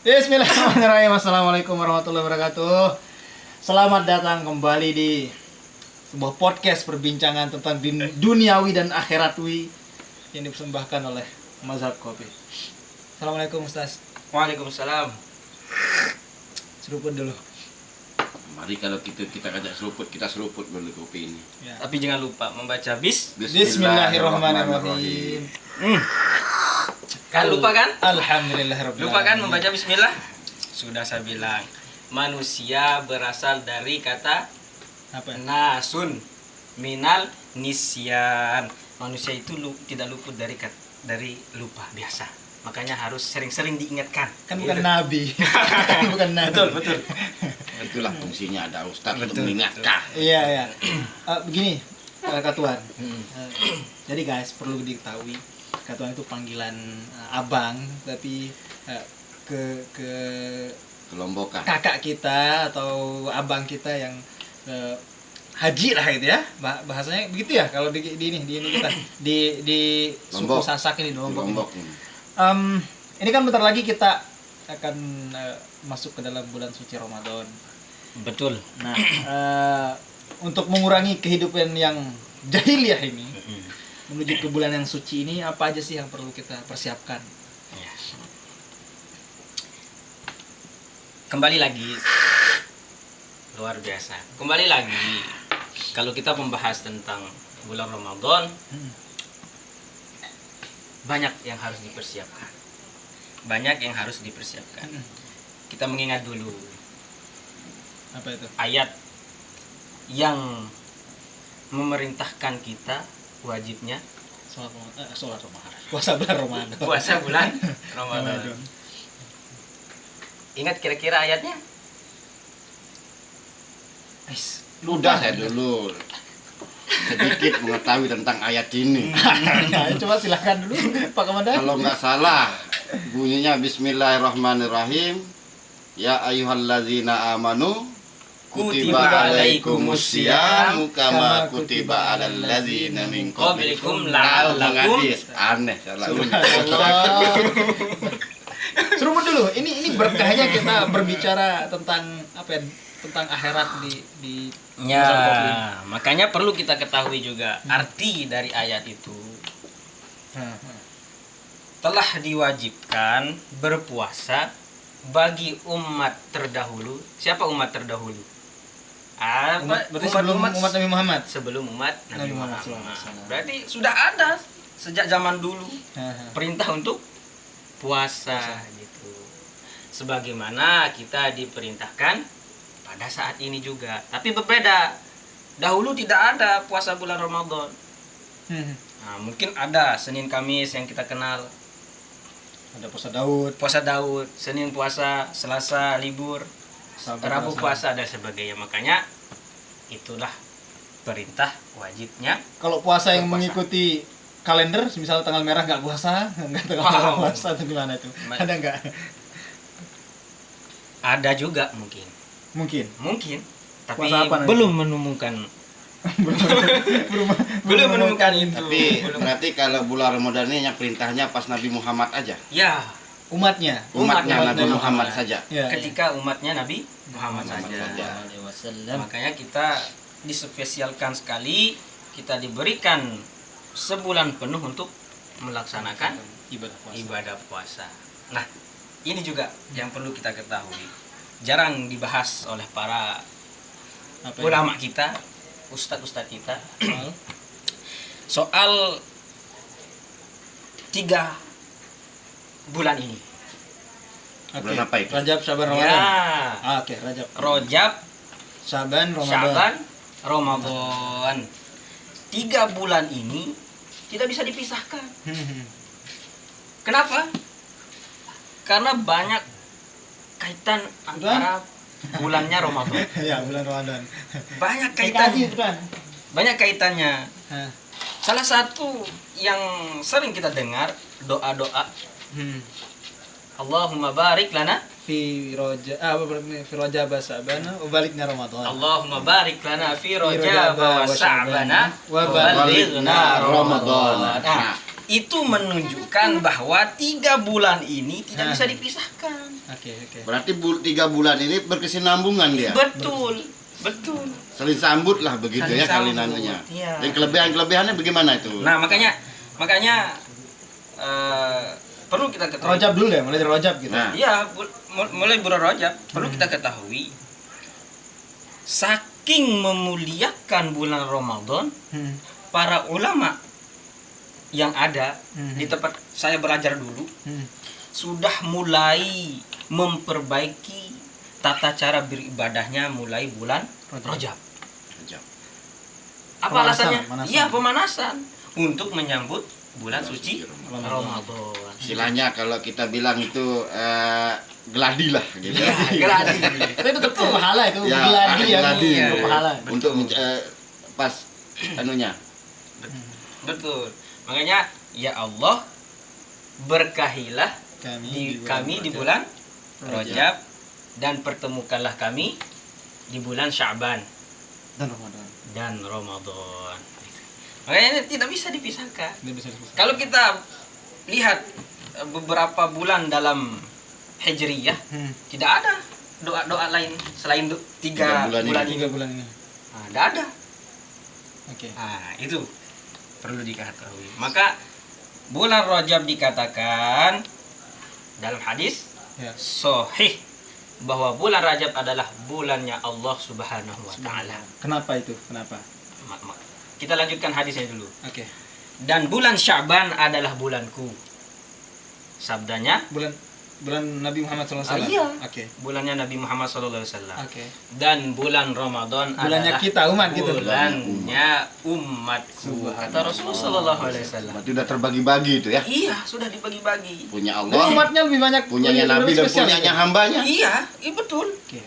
Bismillahirrahmanirrahim. Assalamualaikum warahmatullahi wabarakatuh. Selamat datang kembali di sebuah podcast perbincangan tentang duniawi dan akhiratwi yang dipersembahkan oleh Mazhab Kopi. Assalamualaikum Ustaz. Waalaikumsalam. Seruput dulu. Mari kalau kita ajak seruput, kita seruput dulu kopi ini. Ya. Tapi jangan lupa membaca Bismillahirrahmanirrahim. Kan lupa kan? Alhamdulillahirabbil Lupa kan alamin. membaca bismillah? Sudah saya bilang. Manusia berasal dari kata Apa? nasun minal nisyan. Manusia itu tidak luput dari lupa biasa. Makanya harus sering-sering diingatkan. Kan bukan Gitu. nabi. Bukan nabi. Betul. Itulah fungsinya ada ustaz untuk Betul. mengingatkan. Iya. Begini, Kak Tuan. Jadi guys, perlu diketahui Kak Tuan itu panggilan abang, tapi ke Kelombokan. kakak kita atau abang kita yang haji lah gitu ya. Bahasanya begitu ya kalau di ini kita di suku Lombok. Sasak ini di Di Lombok. Lombok ini. Ini kan bentar lagi kita akan masuk ke dalam bulan suci Ramadan. Betul. Nah, untuk mengurangi kehidupan yang jahiliyah ini, menuju ke bulan yang suci ini, apa aja sih yang perlu kita persiapkan? Ya. Kembali lagi, luar biasa. Kembali lagi, kalau kita membahas tentang bulan Ramadan, banyak yang harus dipersiapkan. Kita mengingat dulu Apa itu? ayat yang memerintahkan kita wajibnya Sholat Ramadan. Puasa bulan Ramadan. puasa bulan Ramadan. Ingat kira-kira ayatnya? Udah saya dulu sedikit mengetahui tentang ayat ini. Nah, coba silakan dulu Pak Komandan. Kalau nggak salah bunyinya Bismillahirrahmanirrahim. Ya ayyuhallazina amanu kutiba alaikumussyam kama kutiba alal ladzina min qablikum la'allakum aneh salah. Seruput dulu. Ini berkahnya kita berbicara tentang apa ya? Tentang akhirat di Mazhab Kopi. Makanya perlu kita ketahui juga arti dari ayat itu. Telah diwajibkan berpuasa bagi umat terdahulu. Siapa umat terdahulu? Berarti sebelum umat Nabi Muhammad. Sebelum umat Nabi Nabi Muhammad Muhammad. SAW. Berarti sudah ada sejak zaman dulu perintah untuk puasa gitu. Sebagaimana kita diperintahkan pada saat ini juga. Tapi berbeda. Dahulu tidak ada puasa bulan Ramadan. Nah, mungkin ada Senin Kamis yang kita kenal. Ada puasa Daud, Puasa Daud, Senin puasa, Selasa libur, sampai Rabu puasa. puasa dan sebagainya. Makanya itulah perintah wajibnya. Kalau puasa yang Berpuasa. mengikuti kalender, misalnya tanggal merah nggak puasa, nggak tanggal merah puasa atau gimana itu? Ada nggak? Ada juga mungkin. Mungkin. Tapi Puasa apa nanti? belum menemukan belum menemukan itu. Tapi Belum. berarti kalau bulan Ramadan ini perintahnya pas Nabi Muhammad aja. Ya, Umatnya. Umatnya Umat Nabi Nabi Muhammad Muhammad. saja. Ya, ketika umatnya Nabi Muhammad Muhammad saja. saja. Makanya kita dispesialkan sekali, kita diberikan sebulan penuh untuk melaksanakan ibadah puasa. Nah, ini juga yang perlu kita ketahui. Jarang dibahas oleh para Apa ulama kita, ustadz-ustadz kita, soal 3 bulan ini. Bulan apa itu? Rajab, Syaban, Ramadan. Ya, Oke, Rajab. Rojab, Syaban, Ramadan. Syaban, Ramadan. 3 bulan ini tidak bisa dipisahkan. Kenapa? Karena banyak kaitan antara bulannya Ramadan. Ya, bulan Ramadan. Banyak Kaji kaitan, itu kan. banyak kaitannya. Hah. Salah satu yang sering kita dengar doa-doa, Allahumma barik lana, Fi Rajab Syaban wa balikna Ramadan. Allahumma barik lana fi Rajab wa Sya'bana wa wa balighna Ramadan. Nah, itu menunjukkan bahwa 3 bulan ini tidak bisa dipisahkan. Oke. Berarti 3 bulan ini berkesinambungan dia. Betul. Saling sambut lah begitu Saling ya kali sambut, nanunya. iya. Dan kelebihannya bagaimana itu? Nah, makanya perlu kita ketahui. Rojab dulu ya, mulai dari rojab gitu. Nah. Iya, mulai bulan Rajab perlu kita ketahui. Saking memuliakan bulan Ramadan, para ulama yang ada di tempat saya belajar dulu sudah mulai memperbaiki tata cara beribadahnya mulai bulan Rajab. Apa Pemanasan, alasannya? pemanasan. Iya, pemanasan untuk menyambut bulan suci Ramadan. Istilahnya kalau kita bilang itu geladi lah gitu. Iya, geladi. Tapi tetap berpahala itu, Ya, geladi ya, geladi. berpahala. Untuk pas anunya. Betul. Makanya ya Allah berkahilah kami di bulan Rajab dan pertemukanlah kami di bulan Sya'ban dan Ramadan. Makanya ini tidak bisa dipisahkan. Kalau kita lihat beberapa bulan dalam Hijriyah, tidak ada doa-doa lain selain 3 bulan ini. 3 bulan ini. Nah, tidak ada. Oke. Nah, itu perlu diketahui. Maka bulan Rajab dikatakan dalam hadis Ya. sahih bahwa bulan Rajab adalah bulannya Allah Subhanahu wa taala. Kenapa itu? Kenapa? Kita lanjutkan hadisnya dulu. Oke. Dan bulan Sya'ban adalah bulanku. Sabdanya Bulan Nabi Muhammad SAW. Iya. Oke. bulannya Nabi Muhammad SAW. Oke. Dan bulan Ramadan Bulannya adalah kita umat gitu. bulannya umatku. Kata Rasulullah sallallahu alaihi wasallam. Berarti udah terbagi-bagi itu ya. Iya, sudah dibagi-bagi. Punya Jadi Allah, umatnya lebih banyak punyanya Nabi dan spesial punyanya gitu? hambanya. Iya, betul. Oke.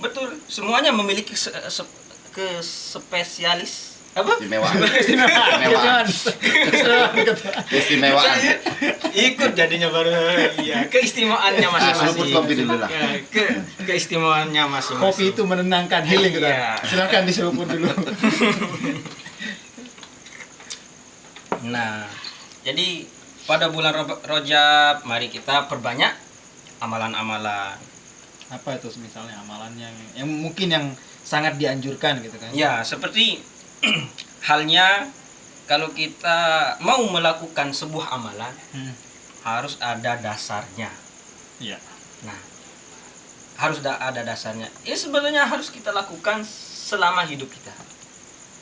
Betul. Semuanya memiliki spesialis apa? Keistimewaan. Keistimewaan. Keistimewaan. Ikut jadinya baru iya, keistimewaannya masing-masing. Seruput kopi dulu lah. Ya, keistimewaannya masing-masing. Kopi itu menenangkan, healing gitu. Iya. Silakan diseruput dulu. Nah, jadi pada bulan Rajab mari kita perbanyak amalan-amalan. Apa itu misalnya amalannya yang mungkin yang sangat dianjurkan gitu kan? Ya, seperti halnya kalau kita mau melakukan sebuah amalan harus ada dasarnya. Iya. Nah, harus ada dasarnya. Ini sebenarnya harus kita lakukan selama hidup kita.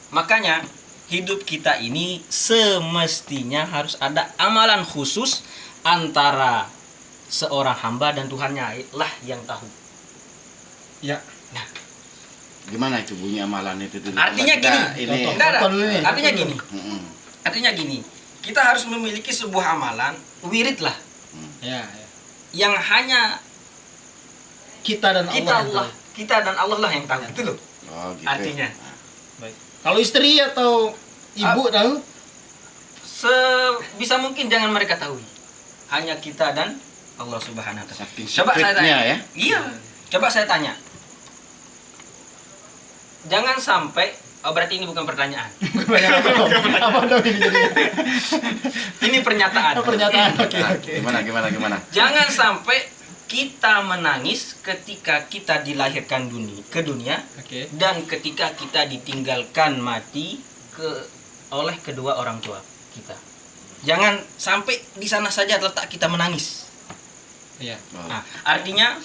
Makanya hidup kita ini semestinya harus ada amalan khusus antara seorang hamba dan Tuhannya lah yang tahu. Ya. Nah, Gimana itu bunyi amalan itu dulu? artinya Kita gini. ini. Contoh. Enggak ada. Contoh dulu nih. Artinya gini. Mm-mm. Artinya gini. Kita harus memiliki sebuah amalan, wirid lah, Ya. yang hanya Kita dan Allah. kita dan Allah lah yang tahu. Itu loh. Oh, gitu. Artinya. Baik. Kalau istri atau ibu tahu? Sebisa mungkin jangan mereka tahu. Hanya kita dan Allah Subhanahu wa taala. Saking Coba saya secretnya tanya. ya. Iya. Coba saya tanya. Jangan sampai berarti ini bukan pertanyaan. Apa dong ini jadinya? Ini pernyataan. Pernyataan. Oke. Nah, gimana? Jangan sampai kita menangis ketika kita dilahirkan ke dunia Oke. dan ketika kita ditinggalkan mati oleh kedua orang tua kita. Jangan sampai di sana saja letak kita menangis. Iya. Oh. Nah, artinya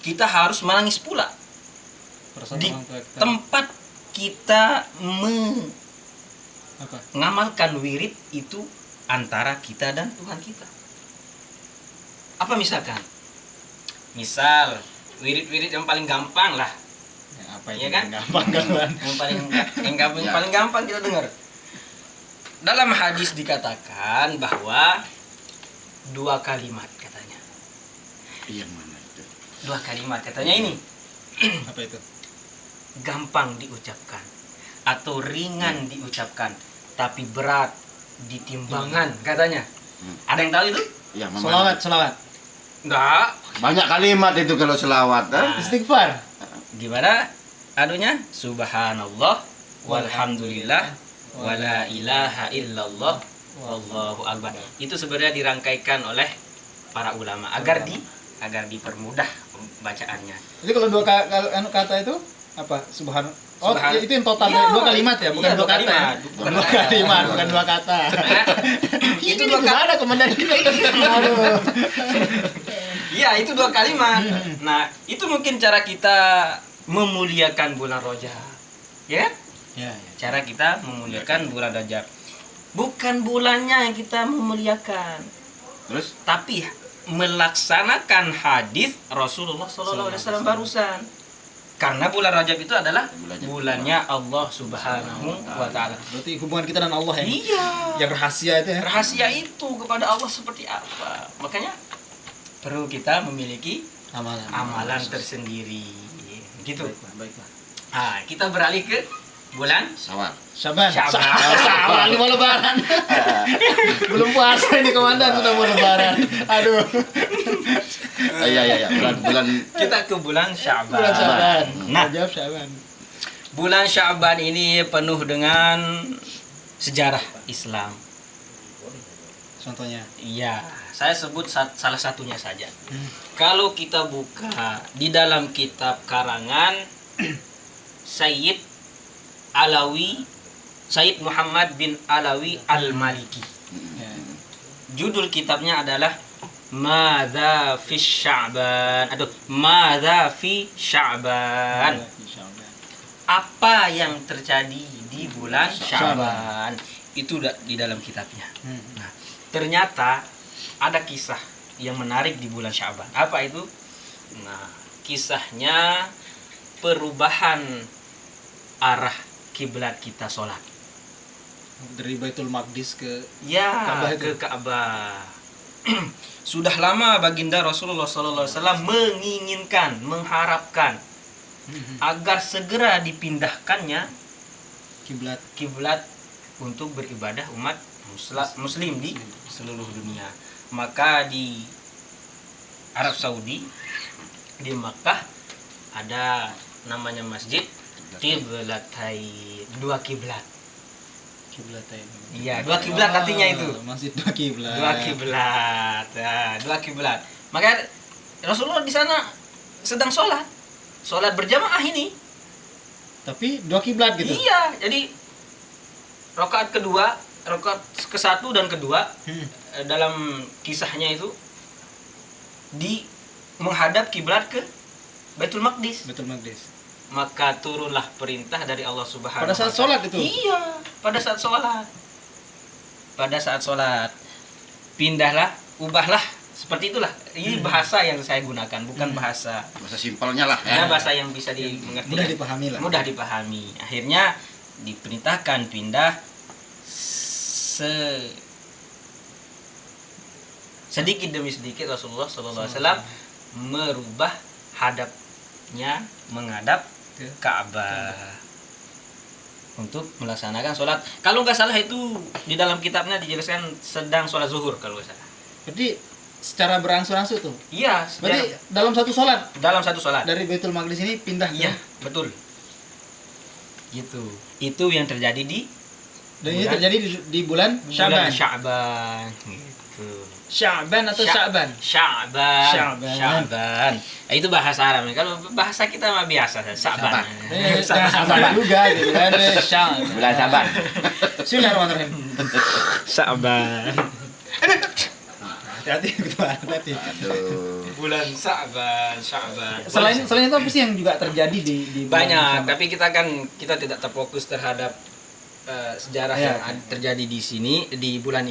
kita harus menangis pula Perasaan di orang tua kita. tempat kita Apa? mengamalkan wirid itu antara kita dan Tuhan kita. Apa misalkan? Misal wirid-wirid yang paling gampang lah, Ya, apa itu? Iya kan? Gampang kan? yang paling gampang kita dengar. Dalam hadis dikatakan bahwa 2 kalimat katanya. Yang mana itu? 2 kalimat katanya ini Apa itu? gampang diucapkan atau ringan diucapkan tapi berat di timbangan katanya. Ada yang tahu itu? Ya, mana? Selawat. Enggak. Banyak kalimat itu kalau selawat. Nah. Istighfar. Gimana adunya? Subhanallah walhamdulillah wala ilaha illallah Allahu Akbar. Itu sebenarnya dirangkaikan oleh para ulama agar dipermudah bacaannya. Jadi kalau kata itu apa? Oh, Subhan. itu yang total Iya. 2 kalimat ya, bukan Iya, 2 2 kata. kalimat. Ya? Bukan 2 kalimat, bukan 2 kata. Itu Ini 2 kalimat. gimana komandan kita? Aduh. Iya, itu 2 kalimat. Nah, itu mungkin cara kita memuliakan bulan Rajab. Ya? Ya, Cara kita memuliakan bulan Rajab. Bukan bulannya yang kita memuliakan, Terus tapi melaksanakan hadis Rasulullah SAW barusan. Karena bulan Rajab itu adalah bulannya Allah Subhanahu wa taala. Berarti hubungan kita dan Allah ya. Iya. Yang rahasia itu ya. Rahasia itu kepada Allah seperti apa? Makanya perlu kita memiliki amalan tersendiri. Gitu. Baiklah. Nah, kita beralih ke bulan Syawal. Syaban. Syaban. Syaban mau lebaran. Belum puasa ini komandan sudah mau lebaran. Aduh. Iya. Bulan Kita ke bulan Sya'ban. Bulan Syaban. Nah, Rajab Syaban. bulan Sya'ban ini penuh dengan sejarah Islam. Contohnya. Iya, saya sebut salah satunya saja. Kalau kita buka di dalam kitab karangan Sayyid Muhammad bin Alawi Al-Maliki. Ya. Judul kitabnya adalah Madza fi Sya'ban. Madza fi Sya'ban. Apa yang terjadi di bulan Sya'ban? Itu di dalam kitabnya. Nah, ternyata ada kisah yang menarik di bulan Sya'ban. Apa itu? Nah, kisahnya perubahan arah kiblat kita sholat. Dari Baitul Maqdis ke Ya, Ka'bah itu. ke Ka'bah. Sudah lama baginda Rasulullah SAW menginginkan, mengharapkan agar segera dipindahkannya kiblat untuk beribadah umat muslim di seluruh dunia. Maka di Arab Saudi, di Makkah ada namanya masjid Qiblatain, 2 kiblat. Kiblatain. Iya, 2 kiblat artinya itu. Masjid 2 kiblat. 2 kiblat. Nah, 2 kiblat. Maka Rasulullah di sana sedang sholat berjamaah ini. Tapi 2 kiblat gitu. Iya, jadi rakaat kedua, rakaat ke-1 dan kedua dalam kisahnya itu menghadap kiblat ke Baitul Maqdis. Baitul Maqdis. Maka turunlah perintah dari Allah Subhanahu Pada saat sholat itu. Iya, pada saat sholat. Pada saat sholat. Ubahlah seperti itulah. Ini bahasa yang saya gunakan, bukan bahasa simpelnya lah ya. bahasa yang bisa dimengerti. Mudah dipahami lah. Mudah dipahami. Akhirnya diperintahkan pindah sedikit demi sedikit. Rasulullah SAW merubah hadapnya menghadap ke Ka'bah untuk melaksanakan sholat. Kalau nggak salah itu di dalam kitabnya dijelaskan sedang sholat zuhur kalau nggak salah. Berarti secara berangsur-angsur tuh. Iya, Berarti dalam satu sholat dalam satu sholat. dari Baitul Maqdis ini pindah ke. Iya, betul. Gitu. Itu yang terjadi di Dan ini terjadi di bulan Syaban. Sya'ban. Gitu. Syaban atau Sya'ban? Sya'ban. Nah, itu bahasa Arab. Kalau bahasa kita mah biasa, Sya'ban. Jangan sabar juga gitu kan. Syaban. Bulan Syawal. Bismillahirrahmanirrahim. Sya'ban. Hati-hati gitu hati. Aduh. Bulan Sya'ban. Selain itu apa sih yang juga terjadi di bulan Banyak, Syaban? tapi kita tidak terfokus terhadap sejarah Ya. yang terjadi di sini di bulan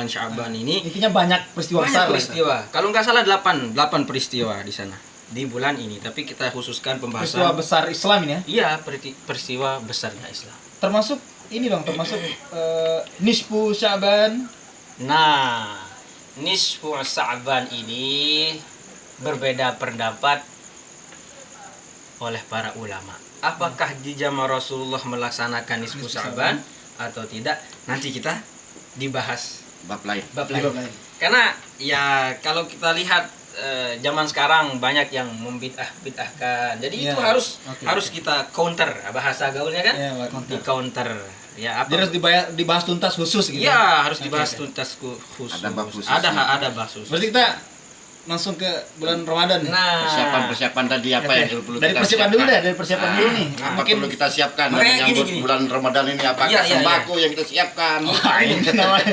Sya'ban ini. Intinya banyak peristiwa besar. Banyak peristiwa. Kalau nggak salah 8 peristiwa di sana di bulan ini. Tapi kita khususkan Peristiwa pembahasan. besar Islam ini ya. Iya, peristiwa besarnya Islam. Termasuk ini dong, termasuk nisfu Sya'ban. Nah, nisfu Sya'ban ini berbeda pendapat oleh para ulama. Apakah di zaman Rasulullah melaksanakan nisfu Sya'ban atau tidak? Nanti kita dibahas Bab lain. bab lain. Karena ya kalau kita lihat zaman sekarang banyak yang membid'ahkan. Jadi Ya, itu harus oke, harus oke. kita counter bahasa gaulnya kan? Ya, counter. Di counter. Ya apa? Jadi harus dibahas tuntas khusus gitu. Ya, harus Oke, dibahas oke. tuntas khusus. Ada bab khusus. Ada bab khusus. Berarti kita langsung ke bulan Ramadan. Nah, Persiapan tadi apa Oke. yang perlu Dari kita persiapan siapkan? dulu dah, dari persiapan dulu nih. Apa Mungkin perlu kita siapkan Makanya dan menyambut gini. bulan Ramadan ini? Apakah Iya, iya, sembako yang kita siapkan? wah, ini namanya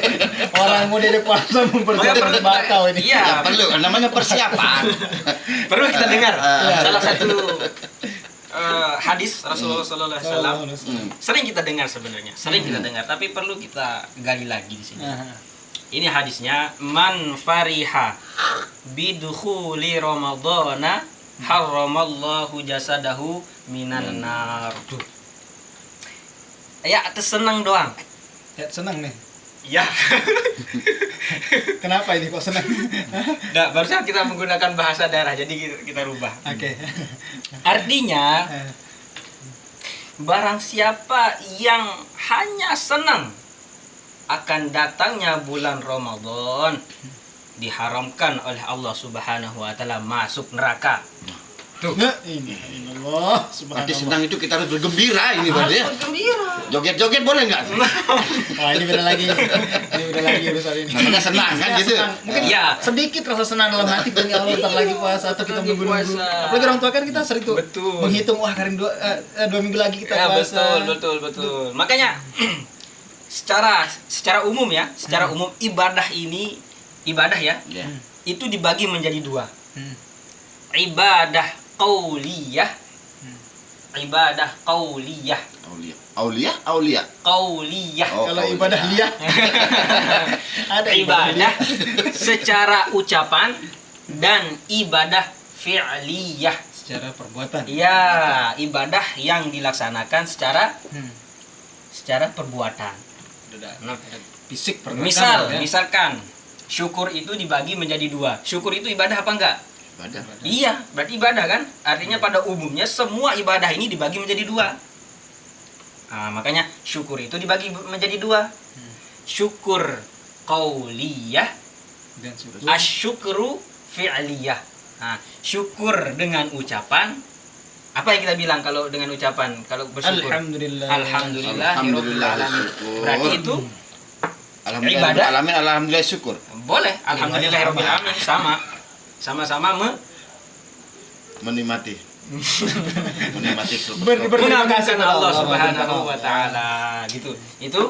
orang mau dari puasa mempersiapkan Makanya bakau ini. Iya. Ya perlu, namanya persiapan. perlu kita dengar Iya. salah satu hadis Rasulullah Sallallahu Alaihi Wasallam. Sering kita dengar sebenarnya, sering kita dengar, tapi perlu kita gali lagi di sini. Aha. Ini hadisnya, man fariha bidukhuli ramadhana harramallahu jasadahu minan nar. Tuh. Ya, tersenang doang. Ya, senang nih. Ya. Kenapa ini kok senang? Nah, barusan kita menggunakan bahasa daerah, jadi kita rubah. Oke. Artinya, barang siapa yang hanya senang akan datangnya bulan Ramadan, diharamkan oleh Allah Subhanahu wa taala masuk neraka. Tuh. Ini Allah Berarti subhanallah. senang itu kita harus bergembira ini berarti ya. Gembira. Joget-joget boleh nggak? Wah, ini beda lagi. Ini beda lagi urusan ini. Namanya senang kan Ya, gitu. senang. Mungkin Iya. sedikit rasa senang dalam hati dan ya Allah ntar lagi puasa atau kita Lagi menunggu. puasa. Apalagi orang tua kan kita sering tuh Betul. menghitung wah kemarin 2 minggu lagi kita Ya, puasa. betul. Makanya secara umum ya, secara umum ibadah ya, Ya. itu dibagi menjadi dua. Hmm. Ibadah qauliyah, ibadah qauliyah, Aulia. qauliyah. Oh, Kalau qauliyah. ibadah liah ada Ibadah secara ucapan dan ibadah fi'liyah. secara perbuatan. Ya, ibadah yang dilaksanakan secara Hmm. perbuatan. Nah, Fisik perbuatan. misal, ya. misalkan syukur itu dibagi menjadi dua. Syukur itu ibadah apa enggak? Ibadah. Iya, berarti ibadah kan? Artinya pada umumnya semua ibadah ini dibagi menjadi dua. Nah, makanya syukur itu dibagi menjadi dua. Syukur qauliyah, dan syukur. asyukru fi'liyah. Nah, syukur dengan ucapan. Apa yang kita bilang kalau dengan ucapan? Kalau bersyukur. Alhamdulillah. Alhamdulillah. Alhamdulillah, Alamin. syukur. Berarti itu Alhamdulillah. Ibadah. Alhamdulillah syukur. boleh. Alhamdulillahirabbil alamin, sama-sama Menikmati. Menikmati syukur. Berterima kasih mengagungkan kepada Allah Allah Subhanahu wa taala gitu. Itu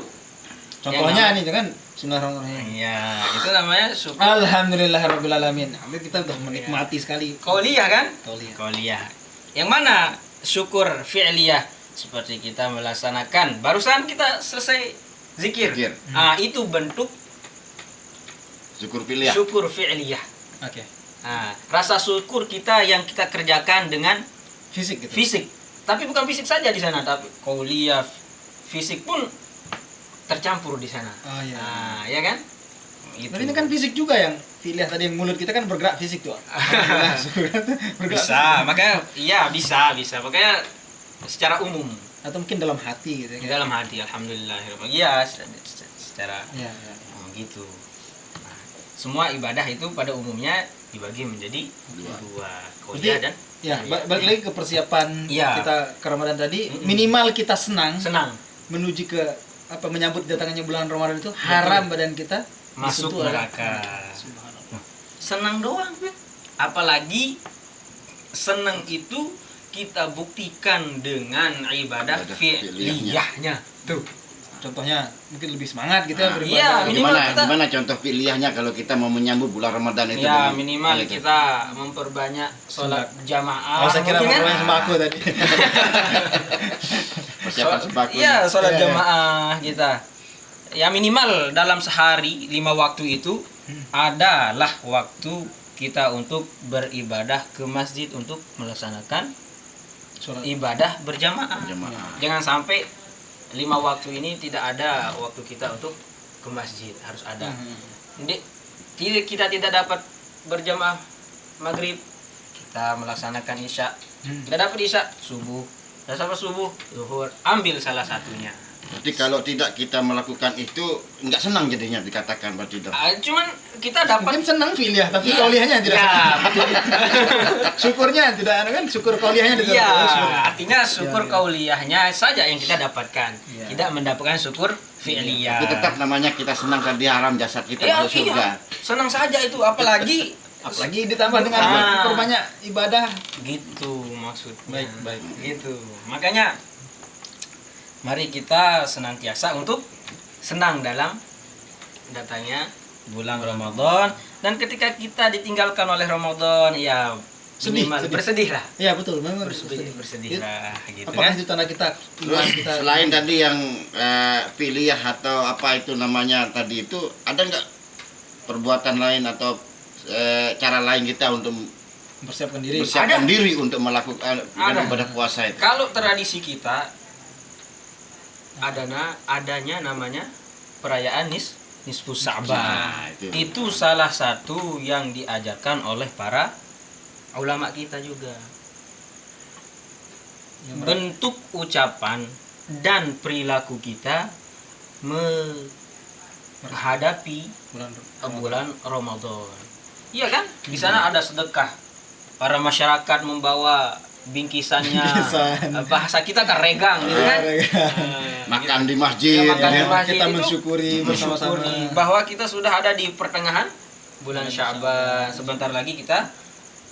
Contohnya nih kan Bismillahirrahmanirrahim. ya, itu namanya syukur Alhamdulillahirabbil alamin. Artinya kita udah menikmati sekali qauliyah kan? qauliyah. Qauliyah. Yang mana syukur fi'liyah? Seperti kita melaksanakan barusan kita selesai zikir. Zikir. Ah, itu bentuk Syukur pilih. syukur fi'liyah. Oke. Nah, rasa syukur kita yang kita kerjakan dengan Fisik gitu. fisik. Tapi bukan fisik saja di sana, tapi qauliyah, fisik pun tercampur di sana. Oh iya. Nah, ya kan? Itu. Tapi ini kan fisik juga yang pilihan tadi yang mulut kita kan bergerak fisik tuh. Bergerak bisa, makanya iya bisa. Makanya secara umum atau mungkin dalam hati gitu ya. di dalam hati alhamdulillah. Iya, secara Iya, iya. gitu. Nah, semua ibadah itu pada umumnya dibagi menjadi dua. Qauliyah dan Ya, balik lagi ke persiapan Iya. kita ke Ramadan tadi, minimal kita senang senang menuju ke menyambut datangnya bulan Ramadan itu haram badan kita masuk disentuh oleh- neraka. Subhanallah. Senang doang. Apalagi senang itu kita buktikan dengan ibadah Ibadah fi'liyahnya. Tuh. Contohnya mungkin lebih semangat gitu Nah, ya beribadah. iya, minimal kita- Gimana contoh pilihnya kalau kita mau menyambut bulan Ramadan itu? Ya dengan- minimal itu. kita memperbanyak sholat jamaah. Oh, saya kira mungkin kan? makan sembako tadi. Persiapan sembako. Iya, sholat Iya, iya. jamaah kita. Ya minimal dalam sehari 5 waktu itu adalah waktu kita untuk beribadah ke masjid untuk melaksanakan Sholat. ibadah berjamaah. Jemaah. Jangan sampai 5 waktu ini tidak ada waktu kita untuk ke masjid, harus ada. Kita tidak dapat berjamaah maghrib, kita melaksanakan isya. Kita dapat isya subuh, dan sampai subuh zuhur, ambil salah satunya. Berarti kalau tidak kita melakukan itu nggak senang jadinya dikatakan berarti dong. Cuman kita dapat Mungkin senang filia, tapi kauliahnya tidak ya, senang. betul. Syukurnya tidak ada kan, syukur kauliahnya tidak Iya, syukur. artinya syukur Iya, iya. kauliyahnya saja yang kita dapatkan. Iya. Tidak mendapatkan syukur fi'liyah. Tapi tetap namanya kita senang tadi haram jasad kita Ya, masuk surga. senang saja itu, apalagi Apalagi ditambah dengan perbanyak ibadah. gitu maksudnya. Baik. Gitu. Makanya mari kita senantiasa untuk senang dalam datangnya bulan Ramadan, dan ketika kita ditinggalkan oleh Ramadan ya Sedih, minimal sedih. bersedihlah. Iya betul, memang Bersedihlah gitu Apakah kan. itu tanda kita Terus iman kita selain tadi yang piliah atau apa itu namanya tadi itu, ada nggak perbuatan lain atau cara lain kita untuk mempersiapkan diri? bersiapkan Ada. diri untuk melakukan Ada. ibadah puasa itu? Kalau tradisi kita adanya namanya perayaan Nisfus Sa'ban. Nah, itu. Itu salah satu yang diajarkan oleh para ulama kita juga. Bentuk ucapan dan perilaku kita menghadapi bulan Ramadan. Iya kan? Di sana ada sedekah. Para masyarakat membawa bingkisannya. Bingkisan. Bahasa kita kan regang gitu kan? Makan di masjid, Ya, makan di ya. masjid. Kita itu mensyukuri bersama-sama. mensyukuri bahwa kita sudah ada di pertengahan bulan Sya'ban. Sebentar lagi kita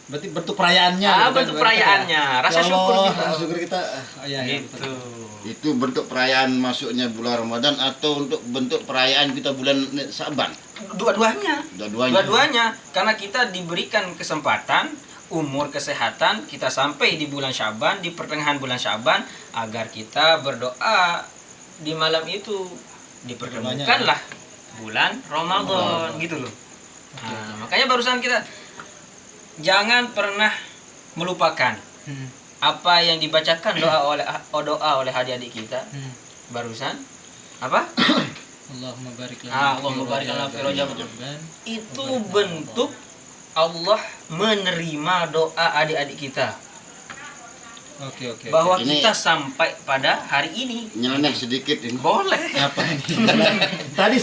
Berarti bentuk perayaannya. bentuk perayaannya, rasa syukur kita. Rasa syukur kita. Iya, Gitu. Itu bentuk perayaan masuknya bulan Ramadan atau untuk bentuk perayaan kita bulan Sa'ban? Dua-duanya. Dua-duanya. Dua-duanya, karena kita diberikan kesempatan umur kesehatan kita sampai di bulan Sya'ban, di pertengahan bulan Sya'ban, agar kita berdoa di malam itu dipertemukanlah bulan Ramadan gitu loh. Nah, makanya barusan kita jangan pernah melupakan apa yang dibacakan doa oleh adik-adik kita barusan. Apa? Allahumma barik lana. Allahumma barik lana fi Rajab. Itu bentuk Allah menerima doa adik-adik kita Oke. bahwa Ini- kita sampai pada hari ini. Nyeleneh sedikit ini. Boleh. Apa ini? Tadi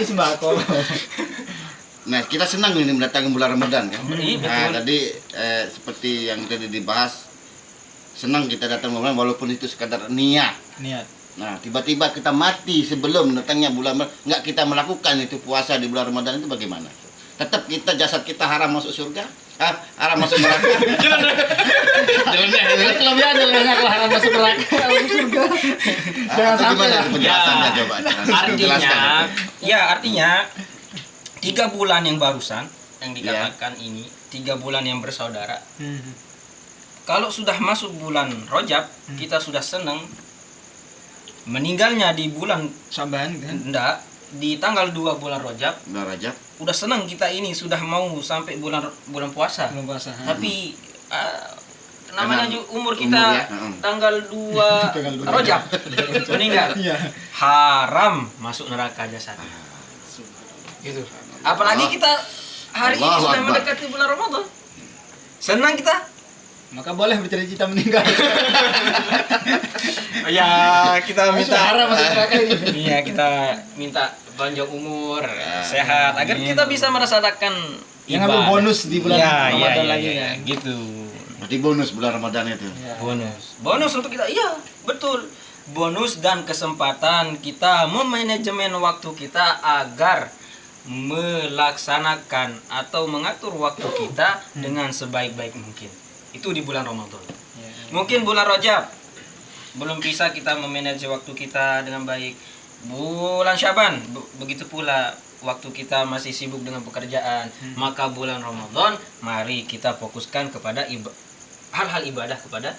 sembako. Nah, kita senang ini mendatangi bulan Ramadan kan. Iya, Nah, betul. tadi seperti yang tadi dibahas, senang kita datang bulan walaupun itu sekadar niat. Niat. Nah, tiba-tiba kita mati sebelum datangnya bulan Ramadan, nggak kita melakukan itu puasa di bulan Ramadan itu bagaimana? Tetap kita jasad kita haram masuk surga? Haram masuk neraka? Ini kelebihan banyak lah kalau masuk neraka, masuk surga. Jangan Atau sampai gimana lah. penjelasannya coba? Artinya 3 bulan yang barusan yang dikatakan ini 3 bulan yang bersaudara. Kalau sudah masuk bulan Rajab, kita sudah senang. Meninggalnya di bulan Saban kan. enggak, di tanggal 2 bulan Rajab, Bulan Rajab. udah senang kita ini sudah mau sampai bulan puasa. Belum puasa. Tapi namanya Karena umur umur kita ya, tanggal 2 Tanggal 2. Rajab meninggal. Iya. Haram masuk neraka jasad. Gitu. Apalagi kita hari ini Allahu sudah Akbar. mendekati bulan Ramadan. Senang kita. Maka boleh bercita-cita meninggal. Ya, kita Sudah haram masuk neraka ini. Iya, kita minta panjang umur, sehat agar kita bisa merasakan Yang ngambil bonus di bulan Ramadan lagi ya. kan. Gitu. Berarti bonus bulan Ramadan itu. Iya. Bonus untuk kita. Iya, betul. Bonus dan kesempatan kita memanajemen waktu kita agar melaksanakan atau mengatur waktu kita dengan sebaik-baik mungkin. Itu di bulan Ramadan. Mungkin bulan Rajab belum bisa kita memanage waktu kita dengan baik. Bulan Syaban begitu pula waktu kita masih sibuk dengan pekerjaan. Maka bulan Ramadan mari kita fokuskan kepada hal-hal ibadah kepada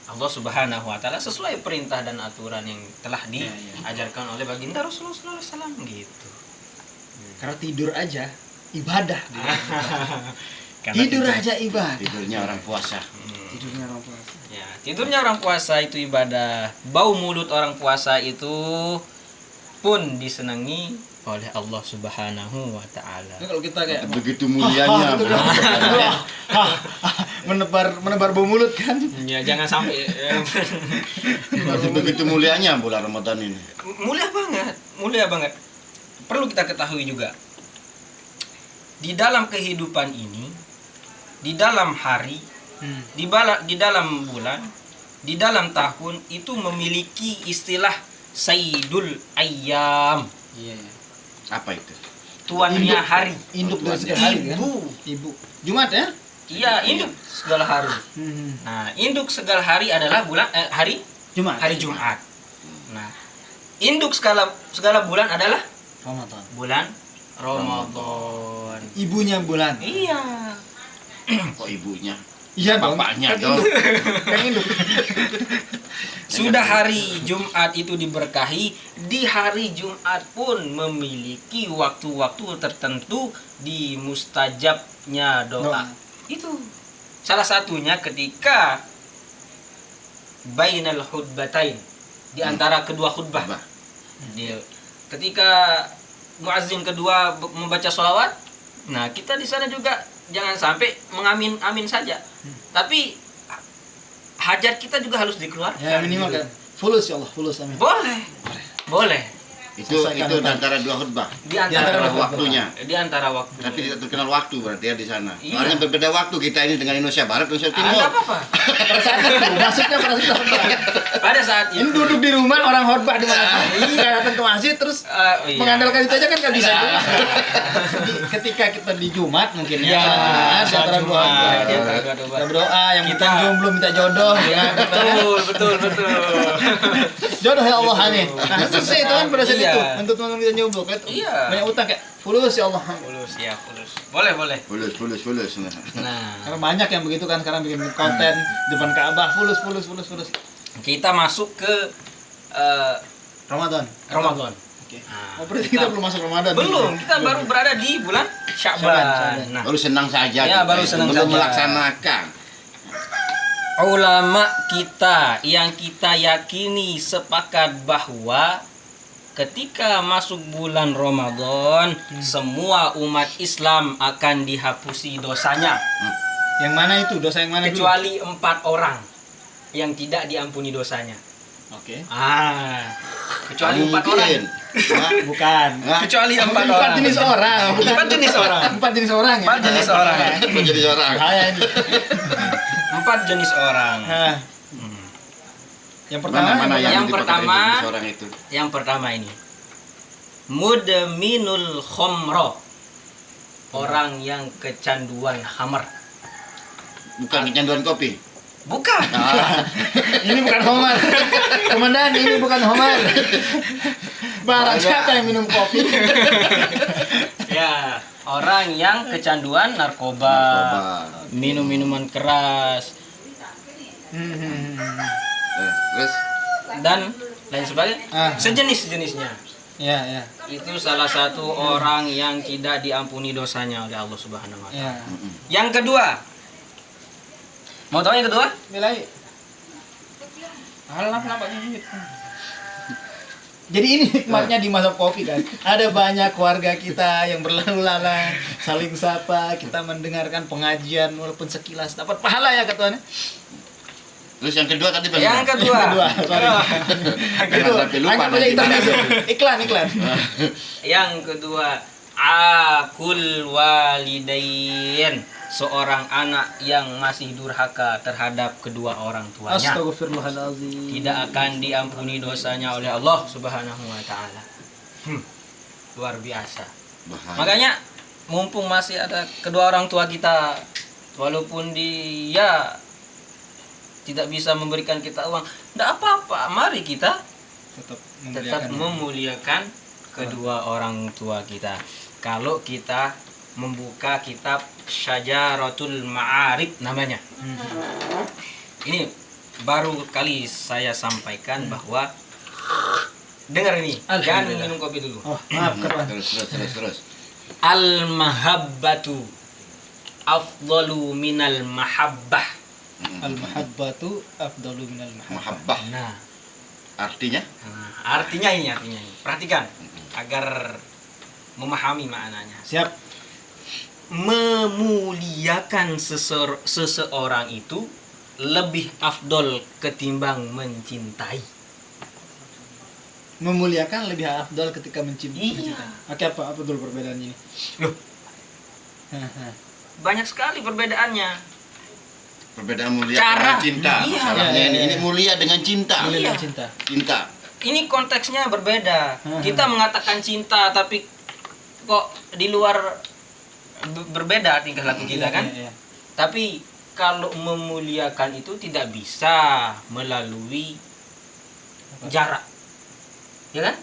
Allah Subhanahu wa taala sesuai perintah dan aturan yang telah diajarkan oleh baginda Rasulullah SAW gitu. Karena tidur aja ibadah. Karena Tidur aja ibadah. Tidurnya orang puasa. Tidurnya orang puasa. Ya, tidurnya orang puasa itu ibadah. Bau mulut orang puasa itu pun disenangi oleh Allah Subhanahu wa taala. Nah, kalau kita kayak Begitu mulianya. menebar bau mulut kan. Ya jangan sampai Masih begitu mulianya bulan Ramadan ini. mulia banget. Perlu kita ketahui juga. Di dalam kehidupan ini, di dalam hari, di dalam bulan, di dalam tahun itu memiliki istilah Sayyidul Ayyam. Iya. Apa itu? Tuannya hari. Induk dari segala hari kan? Ibu. Jumat ya? Iya, induk segala hari. Nah, induk segala hari adalah hari Jumat. hari Jumat. Nah, induk segala bulan adalah Ramadan. bulan Ramadan. Ibunya bulan. Iya. Kok ibunya? Iya dong. Bapaknya Kan dong. induk. Kan induk. Sudah hari Jumat itu diberkahi, di hari Jumat pun memiliki waktu-waktu tertentu di mustajabnya doa. Itu salah satunya ketika bainal khutbatain, di antara kedua khutbah. Ketika muazzin kedua membaca sholawat, nah kita di sana juga jangan sampai mengamin saja, tapi hajat kita juga harus dikeluarkan. Ya minimal kan. Fulus ya Allah, fulus amin. Boleh. Itu Selesaikan di utang. antara dua khutbah. Di antara antara waktunya. Di antara waktu. Tapi tidak terkenal waktu berarti ya di sana. Iya. Soalnya berbeda waktu kita ini dengan Indonesia Barat, Indonesia Timur. Ada apa-apa. Pada saat itu, maksudnya pada saat itu. Pada saat Ini itu. duduk di rumah orang khotbah di mana? Iya, datang ke masjid terus Iya. mengandalkan itu aja kan nggak bisa. Iya. Ketika kita di Jumat mungkin Iya, ya, di antara dua Jumat, khotbah. di antara dua khotbah. Kita berdoa yang Kita- kita jomblo minta jodoh. Ya, betul. Jodoh ya Allah amin. Nah, selesai itu kan pada saat Iya. itu untuk minta jomblo kan. Iya. Banyak utang kayak fulus ya Allah. Fulus. Boleh. Fulus. Nah, Karena banyak yang begitu kan sekarang bikin konten depan Ka'bah fulus. kita masuk ke Ramadan. Ramadan. Oke. Nah, Oh, berarti kita belum masuk Ramadan. Belum, kita baru berada di bulan Sya'ban. Sya'ban. Nah, Baru senang saja. Ya, kita baru itu. senang Belum saja. melaksanakan. ulama kita yang kita yakini sepakat bahwa ketika masuk bulan Ramadan, semua umat Islam akan dihapusi dosanya, Yang mana itu? Dosa yang mana dulu? kecuali 4 orang yang tidak diampuni dosanya. Oke. Kecuali 4 orang. Hah? Bukan. Hah? Kecuali 4 Empat orang. jenis orang. Bukan. 4 jenis orang. 4 jenis orang ya. 4 jenis orang. Menjadi orang. Bahaya ini. 4 jenis orang. Nah, yang pertama Mana Yang dipakai pertama- jadi seorang itu? Yang pertama ini, mudminul khomro, orang yang kecanduan khamar. Bukan kecanduan kopi. Bukan. ini bukan Homar. Komandan, ini bukan Homar. Barang siapa yang minum kopi? Ya, orang yang kecanduan narkoba, minum minuman keras, Terus dan lain sebagainya. Sejenis-jenisnya. Ya. Itu salah satu orang yang tidak diampuni dosanya oleh Allah Subhanahu wa Ya. taala. Yang kedua. Mau tahu yang kedua? Bilai. Alah, kenapa nyinyi? Jadi ini hikmatnya di masa kopi kan. Ada banyak keluarga kita yang berlalu lalang, saling sapa, kita mendengarkan pengajian walaupun sekilas dapat pahala ya katanya. Terus yang kedua tadi bagaimana? Yang kedua. Sorry. Jangan sampai lupa Angkat aja nanti. intermezzo. Iklan. Yang kedua, akul walidain, seorang anak yang masih durhaka terhadap kedua orang tuanya, Astagfirullahaladzim. tidak akan diampuni dosanya oleh Allah Subhanahu wa taala. Luar biasa. Bahaya. Makanya mumpung masih ada kedua orang tua kita, walaupun dia tidak bisa memberikan kita uang, tidak apa-apa, mari kita tetap memuliakan kedua orang tua kita. Kalau kita membuka kitab Syajaratul Ma'arif namanya. Ini baru kali saya sampaikan bahwa dengar ini, jangan Alhamdulillah. minum kopi dulu. Oh, maaf kawan. Terus. Al-mahabbatu afdalu minal mahabbah. Al-mahabbatu afdalu minal mahabbah. Mahabbah. Nah, Artinya? artinya ini. Perhatikan agar memahami maknanya. Siap. memuliakan seseorang itu lebih afdol ketimbang mencintai. Memuliakan lebih afdal ketika mencintai. Iya. Oke, apa dulu perbedaannya ini? Loh, banyak sekali perbedaannya. Perbedaan mulia Cara. dengan cinta. Iya. Masalahnya Iya, iya, ini iya. mulia dengan cinta. Mulia Iya. dan cinta. Cinta. Ini konteksnya berbeda. Kita mengatakan cinta tapi kok di luar berbeda tingkah laku kita kan? Iya, iya. Tapi kalau memuliakan itu tidak bisa melalui jarak. Ya kan?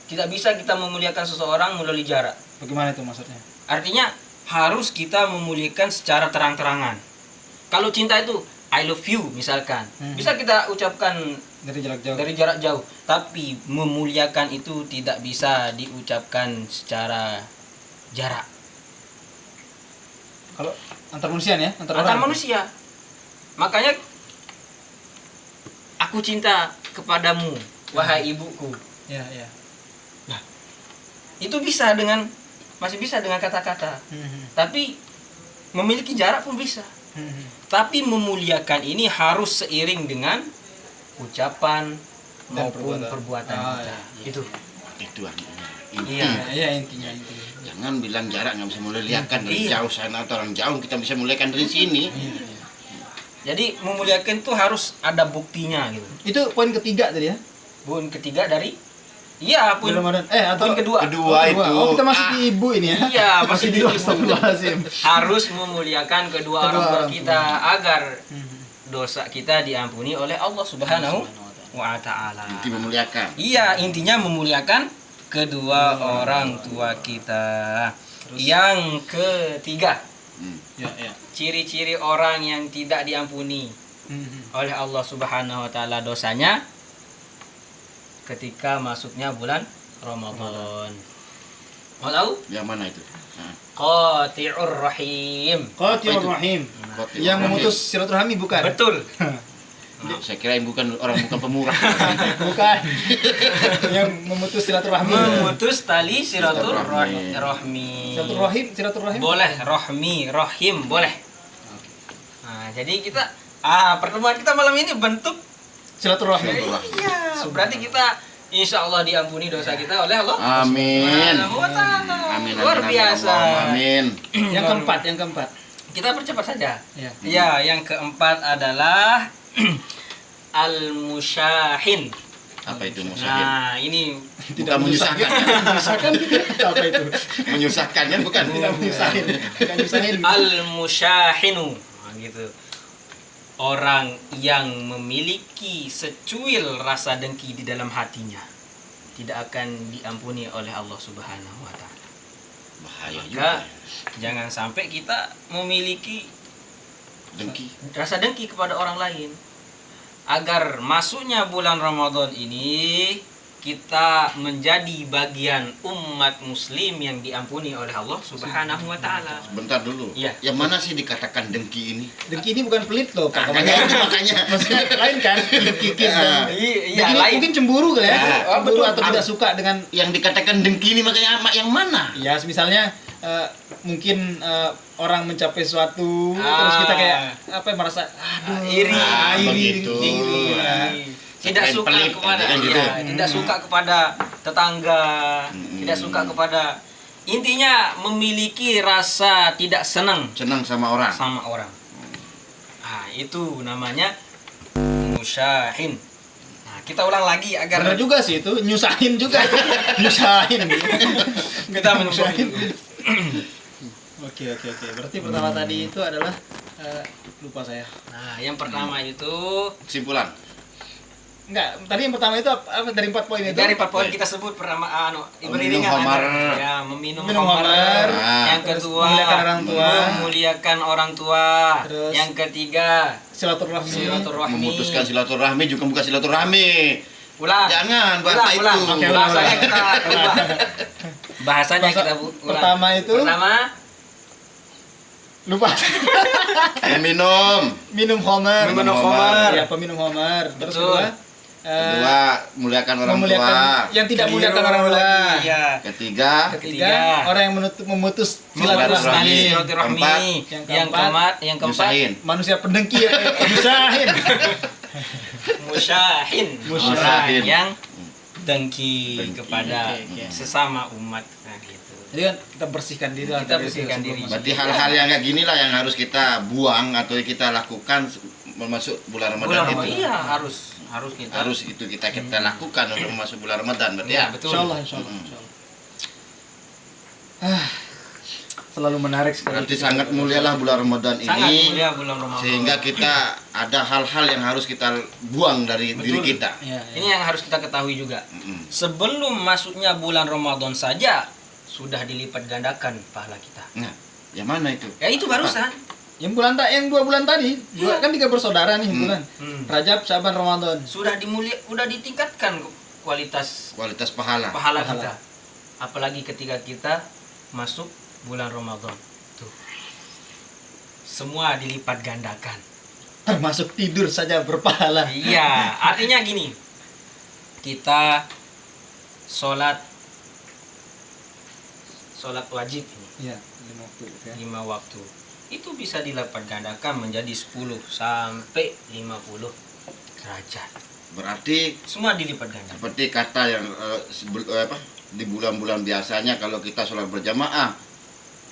Tidak bisa kita memuliakan seseorang melalui jarak. Bagaimana itu maksudnya? Artinya harus kita memuliakan secara terang-terangan. Kalau cinta itu I love you misalkan. Bisa kita ucapkan Dari jarak jauh. dari jarak jauh, tapi memuliakan itu tidak bisa diucapkan secara jarak. Kalau antar manusia ya, Antar orang. manusia. Makanya aku cinta kepadamu, wahai ibuku. Iya, iya. Itu bisa dengan masih bisa dengan kata-kata. Tapi memiliki jarak pun bisa. Tapi memuliakan ini harus seiring dengan ucapan Dan maupun perbuatan. perbuatan Ah, kita. iya. Itu. Itu inti. Iya. Iya, intinya. Jangan bilang jarak nggak bisa muliakan dari Iya. jauh sana atau orang jauh kita bisa muliakan dari sini. Jadi memuliakan itu harus ada buktinya gitu. Itu poin ketiga tadi ya. Poin ketiga dari iya, Bulan poin Ramadan. Atau poin kedua. Kedua itu. Oh, kita masih di ibu ini ya. Iya, masih di ibu. astagfirullahaladzim. Harus memuliakan kedua orang tua orang kita tua. agar dosa kita diampuni oleh Allah Subhanahu wa taala. Inti memuliakan. Iya, intinya memuliakan kedua orang tua kita. Yang ketiga, Ya, ya. ciri-ciri orang yang tidak diampuni oleh Allah Subhanahu wa taala dosanya ketika masuknya bulan Ramadan. Mau tahu? Yang mana itu? Qati'ur rahim. Qati'ur itu? rahim. Qati'ur Yang rahim. memutus silaturahmi bukan? Betul. Saya kirain bukan pemurah. Bukan. Yang memutus silaturahmi. Memutus tali Silaturahmi. silaturahmi. Silaturahim. Boleh rahim boleh. Nah, jadi kita pertemuan kita malam ini bentuk Silaturahmi. iya. Berarti kita insya Allah diampuni dosa kita oleh Allah. Amin. Subhanahu wa ta'ala. Amin. Luar amin, biasa. Amin. Yang keempat. Kita percepat saja. Ya. Ya, yang keempat adalah al-musyahin. Apa itu musyahin? Nah, ini Bukan menyusahkan. Menyusahkan gitu. Apa itu? Menyusahkan kan bukan? Tidak menyusahin. Bukan nyusahin. al-musyahinu. Nah, gitu. Orang yang memiliki secuil rasa dengki di dalam hatinya tidak akan diampuni oleh Allah Subhanahu wa taala. Bahaya Maka juga. jangan sampai kita memiliki Dengki. rasa dengki kepada orang lain. Agar masuknya bulan Ramadan ini kita menjadi bagian umat muslim yang diampuni oleh Allah Subhanahu wa taala. Bentar dulu. Iya. Yang mana sih dikatakan dengki ini? Dengki ini bukan pelit loh, Pak. Makanya. Maksudnya lain kan? Dengki dan Iya, dengki ini lain. mungkin cemburu kali ya. Ya, Cemburu betul. atau tidak suka dengan Yang dikatakan dengki ini makanya yang mana? ya misalnya mungkin orang mencapai suatu terus kita kayak apa ya, merasa aduh iri. Begitu. Ya. Tidak Katakan suka pelit, kepada kan gitu. tidak suka kepada tetangga, tidak suka kepada intinya memiliki rasa tidak senang Senang sama orang. sama orang. Nah, itu namanya musyahin. Nah, kita ulang lagi agar benar juga sih itu nyusahin juga itu nyusahin kita menyusahin. Oke berarti pertama tadi itu adalah lupa saya Nah, yang pertama itu Kesimpulan. enggak tadi yang pertama itu apa dari 4 poin itu dari 4 poin kita sebut pertama beriringan Meminum khamar. ya meminum Minum khamar. khamar. Yang Terus kedua memuliakan orang tua. memuliakan orang tua. Terus Yang ketiga silaturahmi silaturahmi. Memutuskan silaturahmi juga bukan silaturahmi. Ulang. Jangan bahasa itu. Oke, ulang. Bahasanya kita ubah. Bahasanya Bahasa- kita ulang. pertama itu Pertama lupa Minum. minum homer Minum khamar. ya peminum homer terus Betul. kedua Kedua, muliakan orang tua. yang tidak muliakan orang tua. Iya. Ketiga, Ketiga, orang yang memutus Memutus silaturahmi. tali silaturahmi. Keempat, Yang keempat, nyusahin. manusia pendengki ya, nyusahin. musyahin. Musyahin. Orang yang dengki Dengki. kepada Oke. sesama umat. Nah, gitu. Jadi kan kita bersihkan diri lah Kita dari itu bersihkan sebelum diri. masuk. Berarti hal-hal yang kayak gini lah yang harus kita buang atau kita lakukan masuk bulan Ramadan Bulan Ramadan. itu. Iya, harus kita. Harus itu kita lakukan untuk masuk bulan Ramadan berarti ya. Betul. Insyaallah. Selalu menarik sekali. Berarti sangat mulialah bulan Ramadan Sangat ini mulia bulan Ramadan. sehingga kita ada hal-hal yang harus kita buang dari diri Betul. kita. Ya, Ini yang harus kita ketahui juga. Mm-mm. Sebelum masuknya bulan Ramadan saja sudah dilipat gandakan pahala kita. Nah, yang mana itu? Ya itu barusan. Yang 2 bulan tadi, dua kan 3 bersaudara nih bulan. Rajab, Syaban, Ramadan. Sudah udah ditingkatkan kualitas Kualitas pahala. pahala Pahala. kita. Apalagi ketika kita masuk bulan Ramadan. Tuh. Semua dilipat gandakan. Termasuk tidur saja berpahala. Iya, artinya gini. Kita sholat wajib ini Iya, 5 waktu ya. 5 waktu. Itu bisa dilipat gandakan menjadi 10 sampai 50 derajat. Berarti Semua dilipat gandakan. seperti kata yang di bulan-bulan biasanya kalau kita sholat berjamaah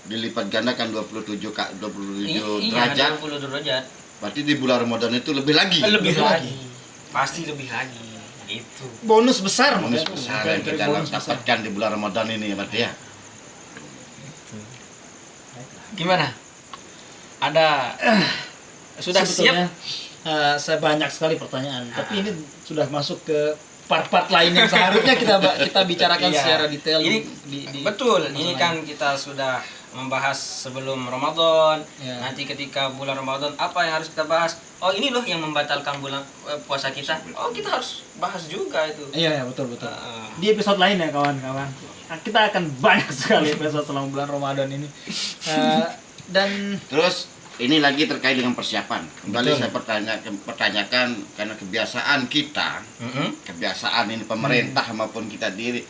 dilipat gandakan 27 Iya, derajat. 20 derajat. Berarti di bulan Ramadan itu lebih lagi. Lebih lagi. Pasti lebih lagi. Itu. Bonus besar Bonus makanya. besar yang kita Bonus besar. dapatkan di bulan Ramadan ini berarti ya. Gimana? Ada sudah Sebetulnya, siap? saya banyak sekali pertanyaan, tapi ini sudah masuk ke part-part lain yang seharusnya kita bicarakan Iya. secara detail. Ini betul. Ini kan kita sudah membahas sebelum Ramadan. Ya. Nanti ketika bulan Ramadan apa yang harus kita bahas? Oh, ini loh yang membatalkan bulan puasa kita. Oh, kita harus bahas juga itu. Iya, betul. Ah. Di episode lain ya kawan-kawan. Kita akan banyak sekali episode selama bulan Ramadan ini. Dan Terus ini lagi terkait dengan persiapan. Kembali Betul. saya pertanyakan karena kebiasaan kita, kebiasaan ini pemerintah maupun kita diri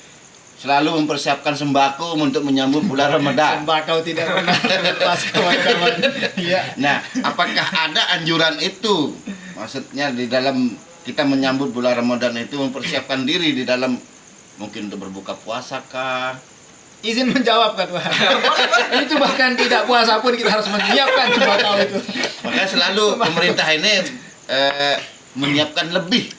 selalu mempersiapkan sembako untuk menyambut bulan Ramadan. sembako tidak pernah lepas kawan-kawan. Iya. Nah, apakah ada anjuran itu? Maksudnya di dalam kita menyambut bulan Ramadan itu mempersiapkan diri di dalam mungkin untuk berbuka puasa kah? Izin menjawab kan Tuhan. Itu bahkan tidak puasa pun kita harus menyiapkan sembako itu. Makanya selalu pemerintah ini menyiapkan lebih.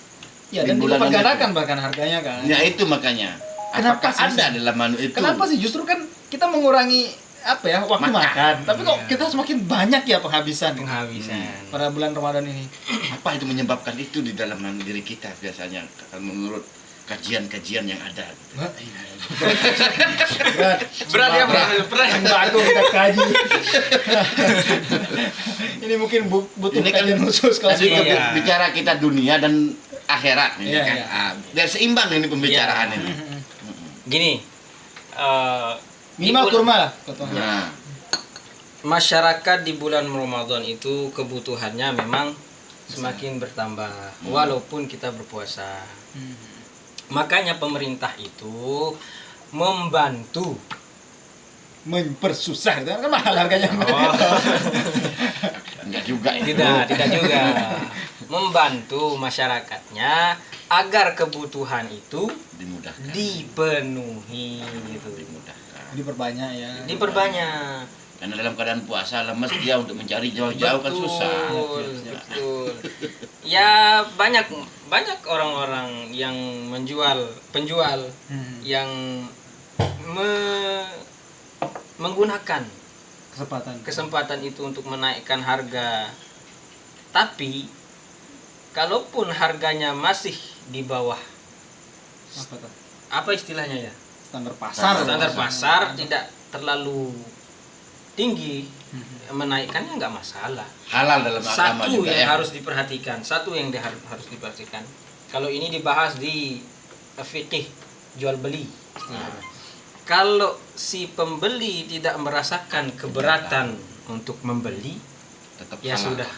Ya, di dan bulan dipergadakan bahkan harganya kan. Ya itu makanya. Kenapa Apakah sih? ada dalam manu itu? Kenapa sih justru kan kita mengurangi apa ya waktu Makan. makan. Tapi kok Iya. kita semakin banyak ya penghabisan Penghabisan. pada bulan Ramadan ini. Apa itu menyebabkan itu di dalam diri kita biasanya kalau menurut kajian-kajian yang ada? Berat Berat ya, berat. Sembako kita kaji. Ini mungkin butuh Ini kan kajian khusus kalau Tadi Iya. kita bicara kita dunia dan akhirat ini Iya, kan. iya. Biar seimbang ini pembicaraan Iya. ini. Gini. minimal di bul- kurma lah kata Tuhan. Nah, Masyarakat di bulan Ramadan itu kebutuhannya memang semakin bertambah walaupun kita berpuasa. Makanya pemerintah itu membantu. Mempersusah itu kan mahal harganya. Oh, enggak juga itu. tidak juga. Membantu masyarakatnya agar kebutuhan itu Dimudahkan. dipenuhi gitu. Dimudahkan. Diperbanyak ya. Diperbanyak. Karena dalam keadaan puasa lemes dia untuk mencari jauh-jauh kan susah. Betul, Siap. betul. Ya banyak orang-orang yang penjual yang menggunakan kesempatan itu untuk menaikkan harga. Tapi kalaupun harganya masih di bawah Apa tuh? apa istilahnya ya? Standar pasar. Standar pasar tidak terlalu tinggi, menaikkannya nggak masalah. Halal dalam agama Satu juga yang ya. harus diperhatikan, harus diperhatikan. Kalau ini dibahas di fikih jual beli. Kalau si pembeli tidak merasakan keberatan untuk membeli, Tetap ya halal. sudah,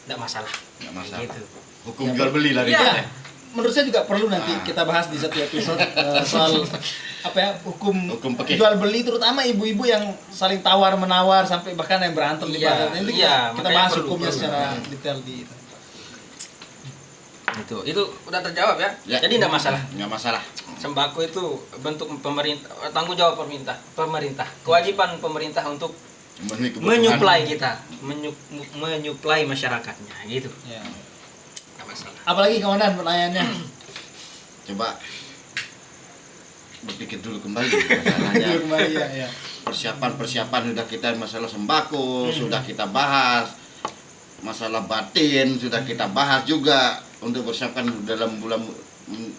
tidak masalah. Nggak masalah. Gitu. Hukum jual beli lah Iya. kita. menurut saya juga perlu nanti kita bahas di satu episode soal apa ya hukum fikih. jual beli, terutama ibu-ibu yang saling tawar menawar sampai bahkan yang berantem di Iya, pasar. Nanti iya, kita makanya bahas perlu, hukumnya perlu. secara detail di Itu udah terjawab ya. Ya. Jadi enggak masalah. Nggak masalah. Sembako itu bentuk pemerintah, tanggung jawab pemerintah. Kewajiban pemerintah untuk Memenuhi kebutuhan. menyuplai kita, menyuplai masyarakatnya gitu. ya. Nggak masalah. Apalagi komandan pertanyaannya. Coba berpikir dulu kembali masalahnya. Kembali ya. Persiapan sudah kita masalah sembako sudah kita bahas, masalah batin sudah kita bahas juga untuk persiapkan dalam bulan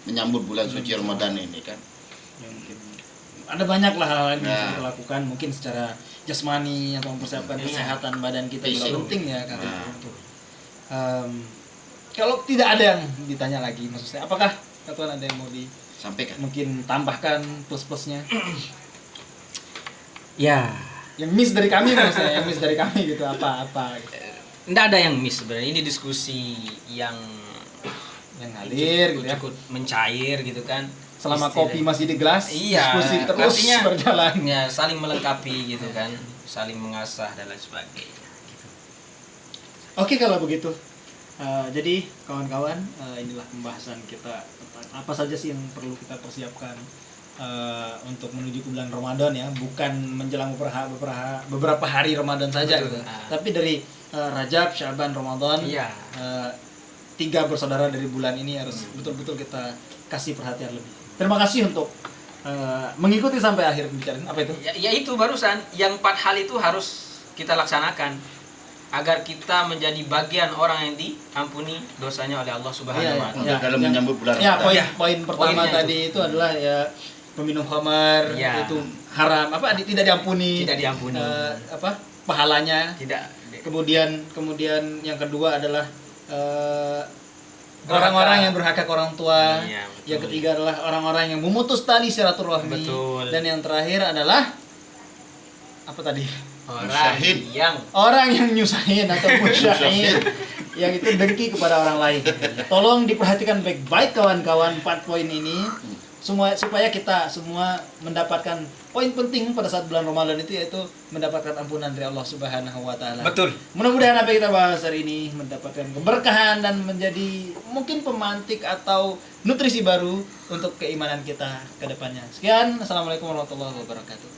menyambut bulan suci Ramadan ini kan. Ya, mungkin ada banyak lah hal yang bisa Ya. kita lakukan, mungkin secara jasmani atau mempersiapkan Iya. kesehatan badan kita juga Fisik. penting ya karena Nah. itu. Kalau tidak ada yang ditanya lagi, maksud saya, apakah Tuan ada yang mau Sampaikan. mungkin tambahkan plus-plusnya? Ya, Yang miss dari kami maksudnya, yang miss dari kami gitu apa-apa gitu. enggak ada yang miss sebenarnya. Ini diskusi yang Yang ngalir gitu ya. cukup mencair gitu kan. Selama Istilah- kopi masih di gelas, Iya, diskusi terus artinya berjalan. ya, saling melengkapi gitu kan, saling mengasah dan lain sebagainya. Oke kalau begitu. Jadi kawan-kawan, inilah pembahasan kita tentang apa saja sih yang perlu kita persiapkan untuk menuju ke bulan Ramadan ya, bukan menjelang beberapa hari Ramadan saja Betul. gitu. Tapi dari Rajab, Syaban, Ramadan, Iya. 3 bersaudara dari bulan ini harus betul-betul kita kasih perhatian lebih. Terima kasih untuk mengikuti sampai akhir pembicaraan. Apa itu? Ya itu barusan yang 4 hal itu harus kita laksanakan agar kita menjadi bagian orang yang diampuni dosanya oleh Allah Subhanahu Iya, wa iya. taala. Dalam menyambut bulan Ya, Ramadan. poin pertama Poinnya tadi itu adalah ya peminum khamar Ya. itu haram, tidak diampuni. Tidak diampuni. Pahalanya. Tidak Kemudian yang kedua adalah Durhaka. orang-orang yang durhaka ke orang tua. Iya, betul. Yang ketiga adalah orang-orang yang memutus tali silaturahmi. Betul. Dan yang terakhir adalah apa tadi? orang Musyahin. yang Orang yang nyusahin atau musyahin yang itu dengki kepada orang lain. Tolong diperhatikan baik-baik kawan-kawan 4 poin ini supaya kita semua mendapatkan poin penting pada saat bulan Ramadan itu, yaitu mendapatkan ampunan dari Allah Subhanahu wa taala. betul. Mudah-mudahan apa yang kita bahas hari ini mendapatkan keberkahan dan menjadi mungkin pemantik atau nutrisi baru untuk keimanan kita ke depannya. Sekian, assalamualaikum warahmatullahi wabarakatuh.